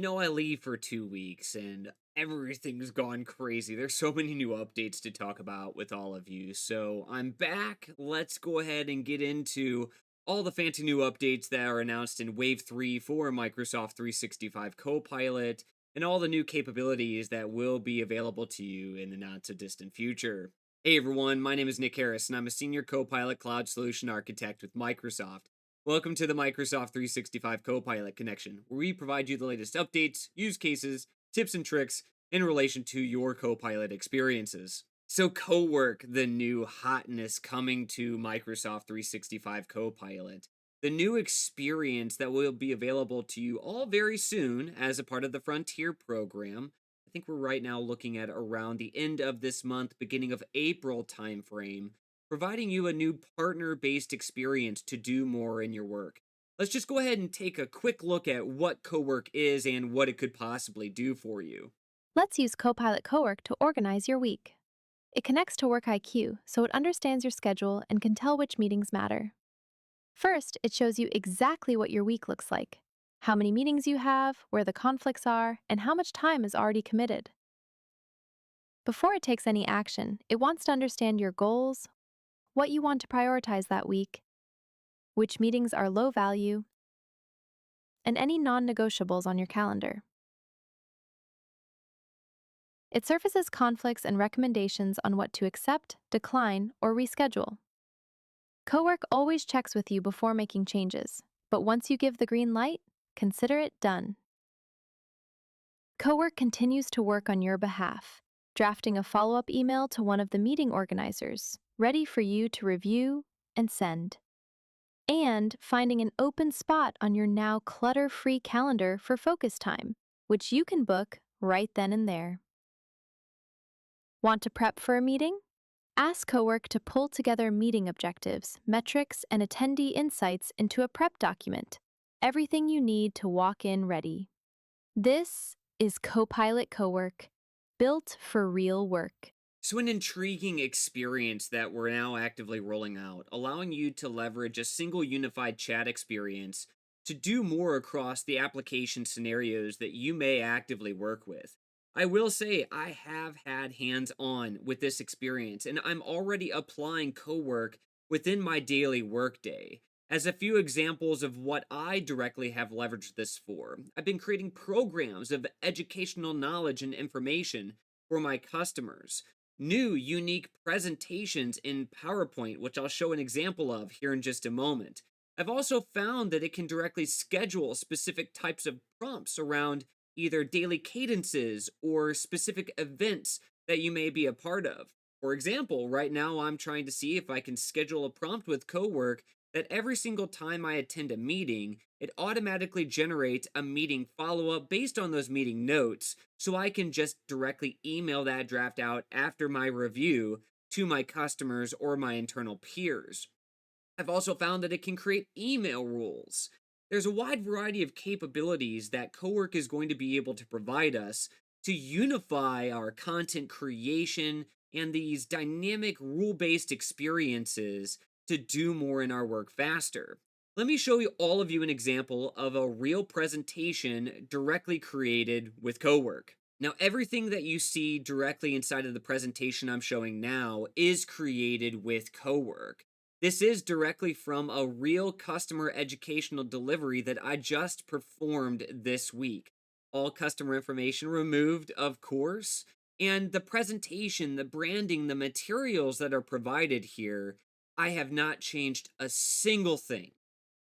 I leave for 2 weeks and everything's gone crazy. There's so many new updates to talk about with all of you. So I'm back. Let's go ahead and get into all the fancy new updates that are announced in Wave 3 for Microsoft 365 Copilot and all the new capabilities that will be available to you in the not so distant future. Hey everyone, my name is Nick Harris and I'm a senior Copilot Cloud Solution Architect with Microsoft. Welcome to the Microsoft 365 Copilot Connection, where we provide you the latest updates, use cases, tips, and tricks in relation to your Copilot experiences. So, Cowork, the new hotness coming to Microsoft 365 Copilot, the new experience that will be available to you all very soon as a part of the Frontier program. I think we're right now looking at around the end of this month, beginning of April timeframe, providing you a new partner based experience to do more in your work. Let's just go ahead and take a quick look at what Cowork is and what it could possibly do for you. Let's use Copilot Cowork to organize your week. It connects to Work IQ so it understands your schedule and can tell which meetings matter. First, it shows you exactly what your week looks like, how many meetings you have, where the conflicts are, and how much time is already committed. Before it takes any action, it wants to understand your goals, what you want to prioritize that week, which meetings are low value, and any non negotiables on your calendar. It surfaces conflicts and recommendations on what to accept, decline, or reschedule. Cowork always checks with you before making changes, but once you give the green light, consider it done. Cowork continues to work on your behalf, drafting a follow-up email to one of the meeting organizers, ready for you to review and send. And finding an open spot on your now clutter-free calendar for focus time, which you can book right then and there. Want to prep for a meeting? Ask Cowork to pull together meeting objectives, metrics, and attendee insights into a prep document. Everything you need to walk in ready. This is Copilot Cowork, built for real work. So, an intriguing experience that we're now actively rolling out, allowing you to leverage a single unified chat experience to do more across the application scenarios that you may actively work with. I will say, I have had hands on with this experience, and I'm already applying Cowork within my daily workday. As a few examples of what I directly have leveraged this for, I've been creating programs of educational knowledge and information for my customers, new unique presentations in PowerPoint, which I'll show an example of here in just a moment. I've also found that it can directly schedule specific types of prompts around either daily cadences or specific events that you may be a part of. For example, right now I'm trying to see if I can schedule a prompt with Cowork that every single time I attend a meeting, it automatically generates a meeting follow up based on those meeting notes, so I can just directly email that draft out after my review to my customers or my internal peers. I've also found that it can create email rules. There's a wide variety of capabilities that Cowork is going to be able to provide us to unify our content creation and these dynamic rule based experiences to do more in our work faster. Let me show you all of you an example of a real presentation directly created with Cowork. Now, everything that you see directly inside of the presentation I'm showing now is created with Cowork. This is directly from a real customer educational delivery that I just performed this week. All customer information removed, of course, and the presentation, the branding, the materials that are provided here, I have not changed a single thing.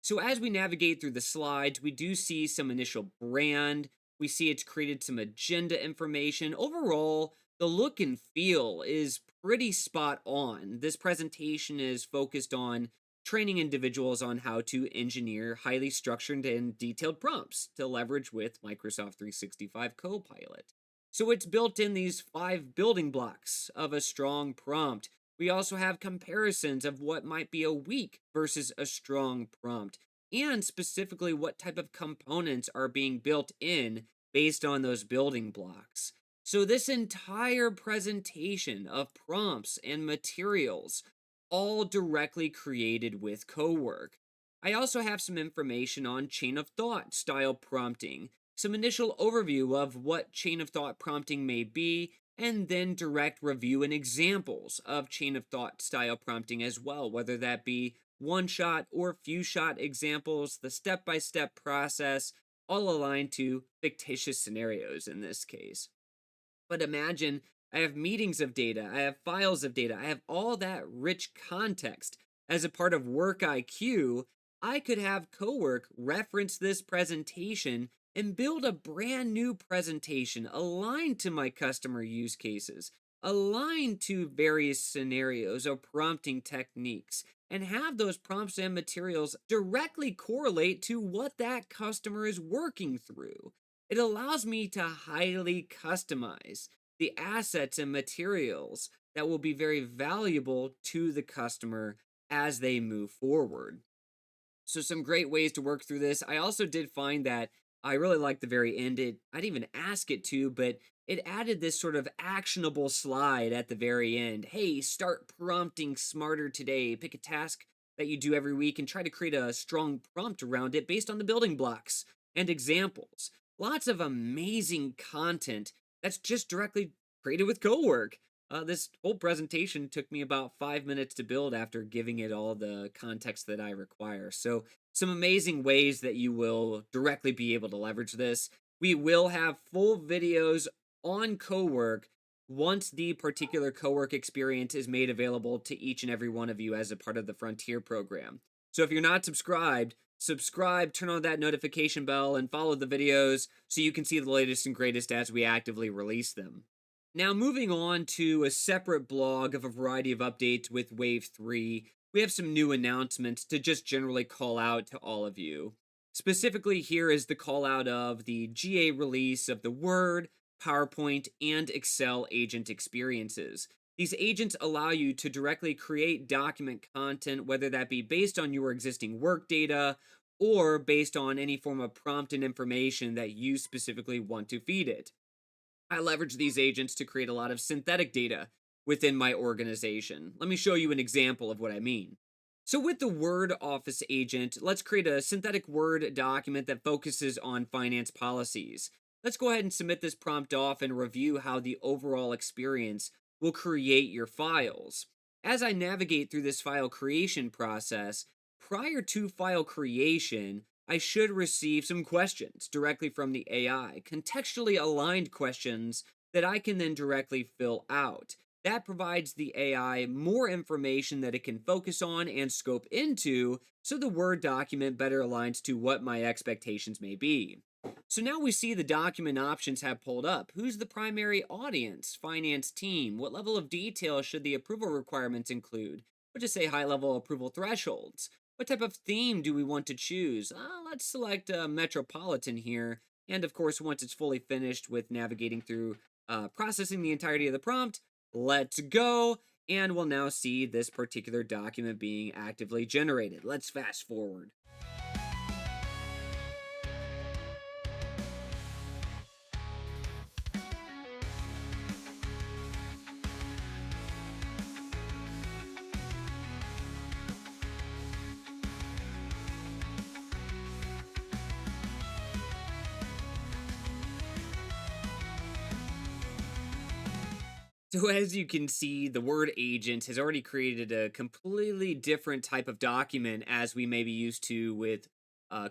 So as we navigate through the slides, we do see some initial brand. We see it's created some agenda information. Overall, the look and feel is pretty spot on. This presentation is focused on training individuals on how to engineer highly structured and detailed prompts to leverage with Microsoft 365 Copilot. So it's built in these 5 building blocks of a strong prompt. We also have comparisons of what might be a weak versus a strong prompt, and specifically what type of components are being built in based on those building blocks. So, this entire presentation of prompts and materials, all directly created with Cowork. I also have some information on chain of thought style prompting, some initial overview of what chain of thought prompting may be, and then direct review and examples of chain of thought style prompting as well, whether that be one shot or few shot examples, the step by step process, all aligned to fictitious scenarios in this case. But imagine I have meetings of data, I have files of data, I have all that rich context. As a part of Work IQ, I could have Cowork reference this presentation and build a brand new presentation aligned to my customer use cases, aligned to various scenarios or prompting techniques, and have those prompts and materials directly correlate to what that customer is working through. It allows me to highly customize the assets and materials that will be very valuable to the customer as they move forward. So some great ways to work through this. I also did find that I really liked the very end. I didn't even ask it to, but it added this sort of actionable slide at the very end. Hey, start prompting smarter today. Pick a task that you do every week and try to create a strong prompt around it based on the building blocks and examples. Lots of amazing content that's just directly created with Cowork. This whole presentation took me about 5 minutes to build after giving it all the context that I require. So, some amazing ways that you will directly be able to leverage this. We will have full videos on Cowork once the particular Cowork experience is made available to each and every one of you as a part of the Frontier program. So, if you're not subscribed, subscribe, turn on that notification bell, and follow the videos so you can see the latest and greatest as we actively release them. Now, moving on to a separate blog of a variety of updates with Wave 3, we have some new announcements to just generally call out to all of you. Specifically, here is the call out of the GA release of the Word, PowerPoint, and Excel agent experiences. These agents allow you to directly create document content, whether that be based on your existing work data or based on any form of prompt and information that you specifically want to feed it. I leverage these agents to create a lot of synthetic data within my organization. Let me show you an example of what I mean. So, with the Word Office agent, let's create a synthetic Word document that focuses on finance policies. Let's go ahead and submit this prompt off and review how the overall experience will create your files. As I navigate through this file creation process, prior to file creation, I should receive some questions directly from the AI, contextually aligned questions that I can then directly fill out. That provides the AI more information that it can focus on and scope into so the Word document better aligns to what my expectations may be. So now we see the document options have pulled up. Who's the primary audience? Finance team. What level of detail should the approval requirements include? We'll just say high level approval thresholds. What type of theme do we want to choose? Let's select Metropolitan here. And of course, once it's fully finished with navigating through processing the entirety of the prompt, let's go. And we'll now see this particular document being actively generated. Let's fast forward. So as you can see, the Word agent has already created a completely different type of document as we may be used to with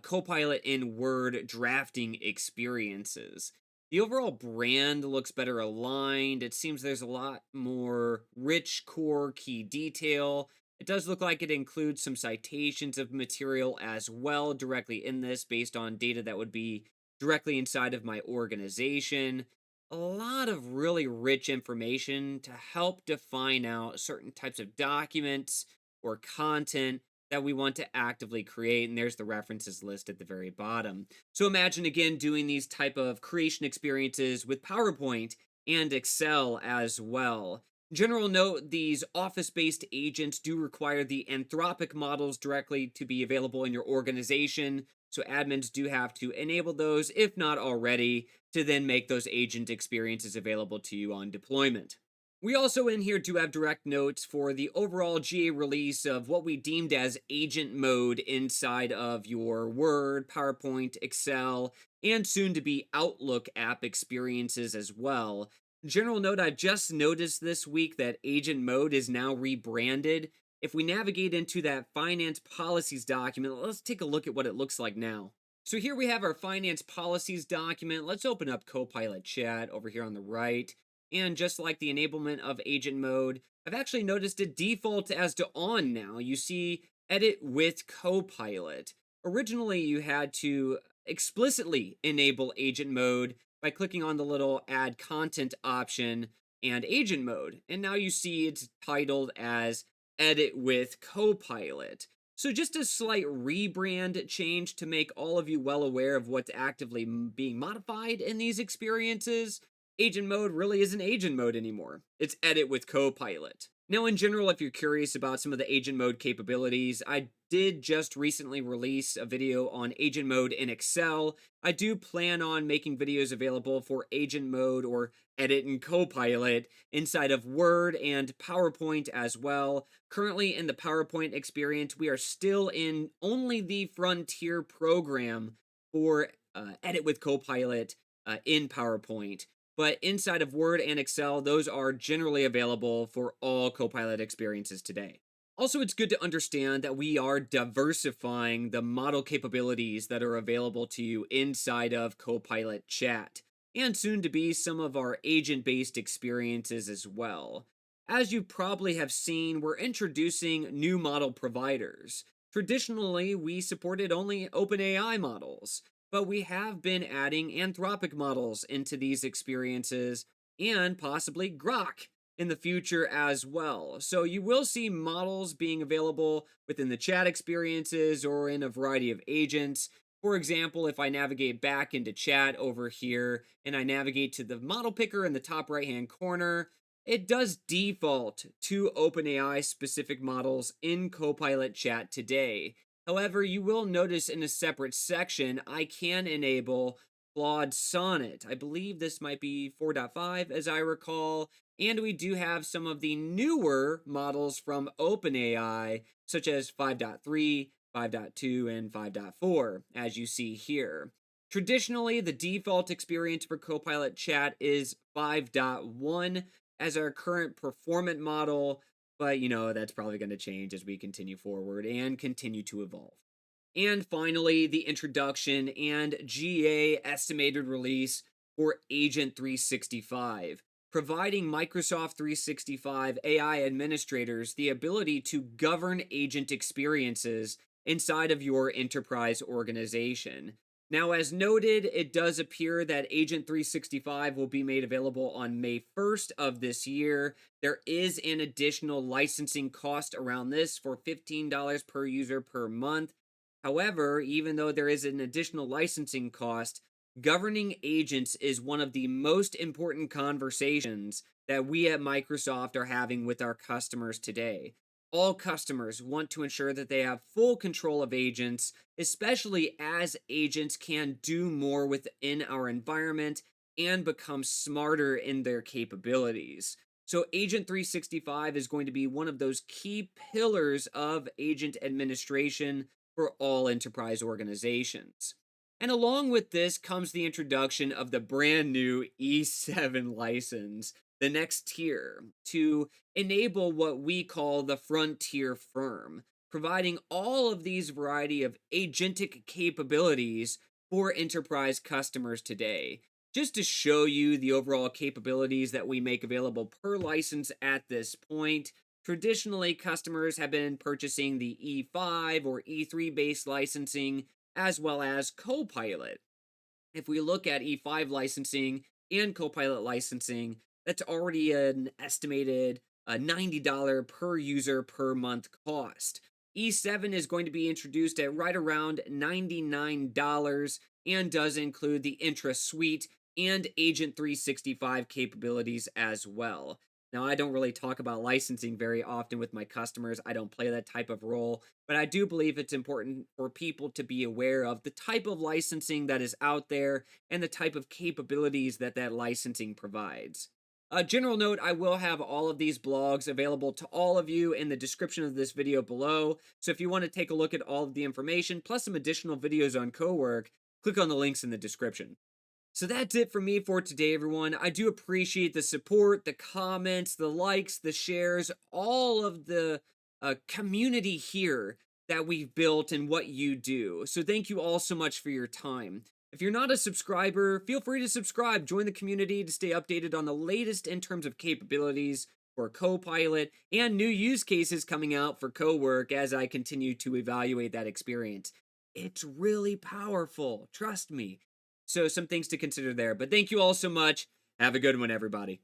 Copilot in Word drafting experiences. The overall brand looks better aligned. It seems there's a lot more rich core key detail. It does look like it includes some citations of material as well directly in this based on data that would be directly inside of my organization. A lot of really rich information to help define out certain types of documents or content that we want to actively create, and there's the references list at the very bottom. So imagine again doing these type of creation experiences with PowerPoint and Excel as well. General note, these office-based agents do require the anthropic models directly to be available in your organization, so admins do have to enable those, if not already, to then make those agent experiences available to you on deployment. We also in here do have direct notes for the overall GA release of what we deemed as agent mode inside of your Word, PowerPoint, Excel, and soon to be Outlook app experiences as well. General note, I've just noticed this week that agent mode is now rebranded. If we navigate into that finance policies document, let's take a look at what it looks like now. So here we have our finance policies document. Let's open up Copilot Chat over here on the right. And just like the enablement of agent mode, I've actually noticed it default as to on now. You see edit with Copilot. Originally, you had to explicitly enable agent mode by clicking on the little add content option and agent mode. And now you see it's titled as edit with Copilot. So, just a slight rebrand change to make all of you well aware of what's actively being modified in these experiences. Agent mode really isn't agent mode anymore. It's edit with Copilot. Now, in general, if you're curious about some of the agent mode capabilities, I did just recently release a video on agent mode in Excel. I do plan on making videos available for agent mode or edit in Copilot inside of Word and PowerPoint as well. Currently, in the PowerPoint experience, we are still in only the Frontier program for edit with Copilot in PowerPoint. But inside of Word and Excel, those are generally available for all Copilot experiences today. Also, it's good to understand that we are diversifying the model capabilities that are available to you inside of Copilot Chat, and soon to be some of our agent based experiences as well. As you probably have seen, we're introducing new model providers. Traditionally, we supported only OpenAI models, but we have been adding Anthropic models into these experiences and possibly Grok in the future as well. So you will see models being available within the chat experiences or in a variety of agents. For example, if I navigate back into chat over here and I navigate to the model picker in the top right hand corner, it does default to OpenAI specific models in Copilot Chat today. However, you will notice in a separate section, I can enable Claude Sonnet. I believe this might be 4.5 as I recall. And we do have some of the newer models from OpenAI, such as 5.3, 5.2, and 5.4, as you see here. Traditionally, the default experience for Copilot Chat is 5.1 as our current performant model, but that's probably going to change as we continue forward and continue to evolve. And finally, the introduction and GA estimated release for Agent 365, providing Microsoft 365 AI administrators the ability to govern agent experiences inside of your enterprise organization. Now, as noted, it does appear that Agent 365 will be made available on May 1st of this year. There is an additional licensing cost around this for $15 per user per month. However, even though there is an additional licensing cost, governing agents is one of the most important conversations that we at Microsoft are having with our customers today. All customers want to ensure that they have full control of agents, especially as agents can do more within our environment and become smarter in their capabilities. So, Agent 365 is going to be one of those key pillars of agent administration for all enterprise organizations. And along with this comes the introduction of the brand new E7 license, the next tier, to enable what we call the frontier firm, providing all of these variety of agentic capabilities for enterprise customers today. Just to show you the overall capabilities that we make available per license at this point, traditionally customers have been purchasing the E5 or E3 based licensing as well as Copilot. If we look at E5 licensing and Copilot licensing, that's already an estimated $90 per user per month cost. E7 is going to be introduced at right around $99 and does include the Intra Suite and Agent 365 capabilities as well. Now, I don't really talk about licensing very often with my customers. I don't play that type of role, but I do believe it's important for people to be aware of the type of licensing that is out there and the type of capabilities that that licensing provides. General note, I will have all of these blogs available to all of you in the description of this video below. So if you want to take a look at all of the information, plus some additional videos on Cowork, click on the links in the description. So that's it for me for today, everyone. I do appreciate the support, the comments, the likes, the shares, all of the community here that we've built and what you do. So thank you all so much for your time. If you're not a subscriber, feel free to subscribe. Join the community to stay updated on the latest in terms of capabilities for Copilot and new use cases coming out for Cowork as I continue to evaluate that experience. It's really powerful, trust me. So some things to consider there. But thank you all so much. Have a good one, everybody.